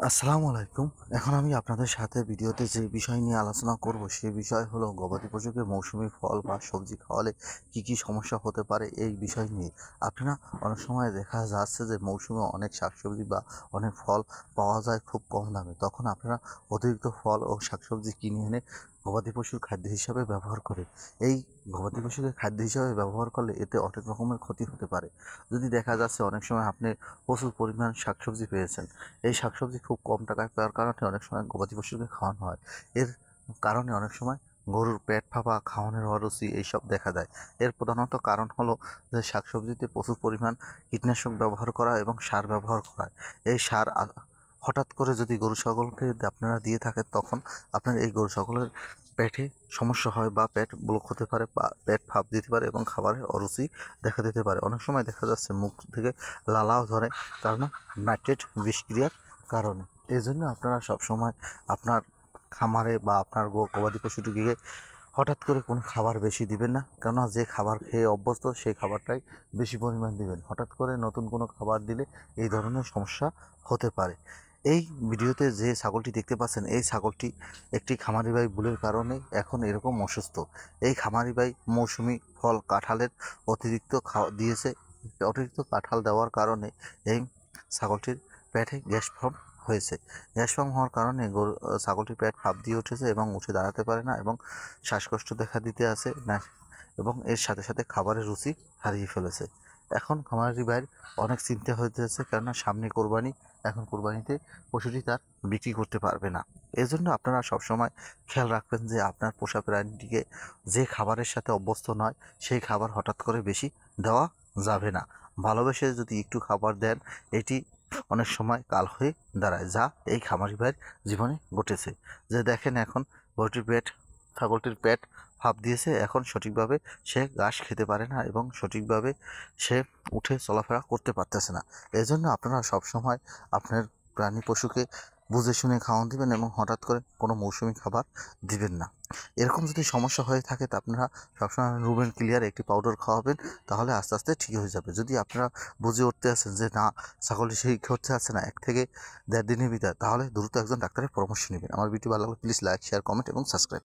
আসসালামু আলাইকুম। এখন আমি আপনাদের সাথে ভিডিওতে যে বিষয় নিয়ে আলোচনা করব সেই বিষয় হলো গবাদি পশুকে মৌসুমী ফল বা সবজি খাওয়ালে কি সমস্যা হতে পারে এই বিষয় নিয়ে। আপনারা অনেক সময় দেখা যাচ্ছে যে মৌসুমে অনেক শাকসবজি বা অনেক ফল পাওয়া যায় খুব কম দামে। তখন আপনারা অতিরিক্ত ফল ও শাকসবজি কিনে এনে গবাদি পশুর খাদ্য হিসাবে ব্যবহার করে। এই গবাদি পশুকে খাদ্য হিসাবে ব্যবহার করলে এতে অনেক রকমের ক্ষতি হতে পারে। যদি দেখা যাচ্ছে অনেক সময় আপনি প্রচুর পরিমাণ শাকসবজি পেয়েছেন, এই শাকসবজি খুব কম টাকায় পাওয়ার কারণে অনেক সময় গবাদি পশুকে খাওয়ানো হয়। এর কারণে অনেক সময় গরুর পেট ফাঁপা, খাওয়ানোর অরুচি এইসব দেখা দেয়। এর প্রধানত কারণ হলো যে শাকসবজিতে প্রচুর পরিমাণ কীটনাশক ব্যবহার করা এবং সার ব্যবহার করা। এই সার হঠাৎ করে যদি গরু ছাগলকে আপনারা দিয়ে থাকেন, তখন আপনার এই গরু ছাগলের পেটে সমস্যা হয় বা পেট ব্লক হতে পারে বা পেট ফাঁপ দিতে পারে এবং খাবারের অরুচি দেখা দিতে পারে। অনেক সময় দেখা যাচ্ছে মুখ থেকে লালাও ধরে, কারণ নাইট্রেট বিষক্রিয়ার কারণে। এই জন্য আপনারা সবসময় আপনার খামারে বা আপনার গবাদি পশুটিকে হঠাৎ করে কোনো খাবার বেশি দিবেন না, কেননা যে খাবার খেয়ে অভ্যস্ত সেই খাবারটাই বেশি পরিমাণ দিবেন। হঠাৎ করে নতুন কোনো খাবার দিলে এই ধরনের সমস্যা হতে পারে। এই ভিডিওতে যে ছাগলটি দেখতে পাচ্ছেন, এই ছাগলটি একটি খামারি ভাই ভুলের কারণে এখন এরকম অসুস্থ। এই খামারি ভাই মৌসুমি ফল কাঁঠালের অতিরিক্ত দিয়েছে। অতিরিক্ত কাঁঠাল দেওয়ার কারণে এই ছাগলটির পেটে গ্যাস ফর্ম হয়েছে। গ্যাস ফর্ম হওয়ার কারণে ছাগলটির পেট ফাঁপ দিয়ে উঠেছে এবং উঠে দাঁড়াতে পারে না এবং শ্বাসকষ্ট দেখা দিতে আছে না, এবং এর সাথে সাথে খাবারের রুচি হারিয়ে ফেলেছে। এখন খামারি ভাইয়ের অনেক চিন্তা হইতেছে, কেননা সামনে কোরবানি। এখন কোরবানিতে পশুটি তার বিক্রি করতে পারবে না। এই জন্য আপনারা সবসময় খেয়াল রাখবেন যে আপনার পোষা প্রাণীটিকে যে খাবারের সাথে অভ্যস্ত নয় সেই খাবার হঠাৎ করে বেশি দেওয়া যাবে না। ভালোবেসে যদি একটু খাবার দেন, এটি অনেক সময় কাল হয়ে দাঁড়ায়, যা এই খামারি ভাইয়ের জীবনে ঘটেছে। যে দেখেন এখন ছাগলটির পেট ফাঁপ দিয়েছে, এখন সঠিকভাবে সে ঘাস খেতে পারে না এবং সঠিকভাবে সে উঠে চলাফেরা করতে পারতেছে না। এই জন্য আপনারা সবসময় আপনার প্রাণী পশুকে বুঝে শুনে খাওয়ান দিবেন এবং হঠাৎ করে কোনো মৌসুমি খাবার দিবেন না। এরকম যদি সমস্যা হয়ে থাকে তা আপনারা সবসময় রুবেন ক্লিয়ার একটি পাউডার খাওয়াবেন, তাহলে আস্তে আস্তে ঠিক হয়ে যাবে। যদি আপনারা বুঝে উঠতে আছেন যে না, ছাগলটি ঠিক হচ্ছে আছে না, 1 থেকে 1.5 দিনের ভিতরে, তাহলে দ্রুত একজন ডাক্তারের পরামর্শ নেবেন। আমার ভিডিও ভালো লাগলে প্লিজ লাইক, শেয়ার, কমেন্ট এবং সাবস্ক্রাইব।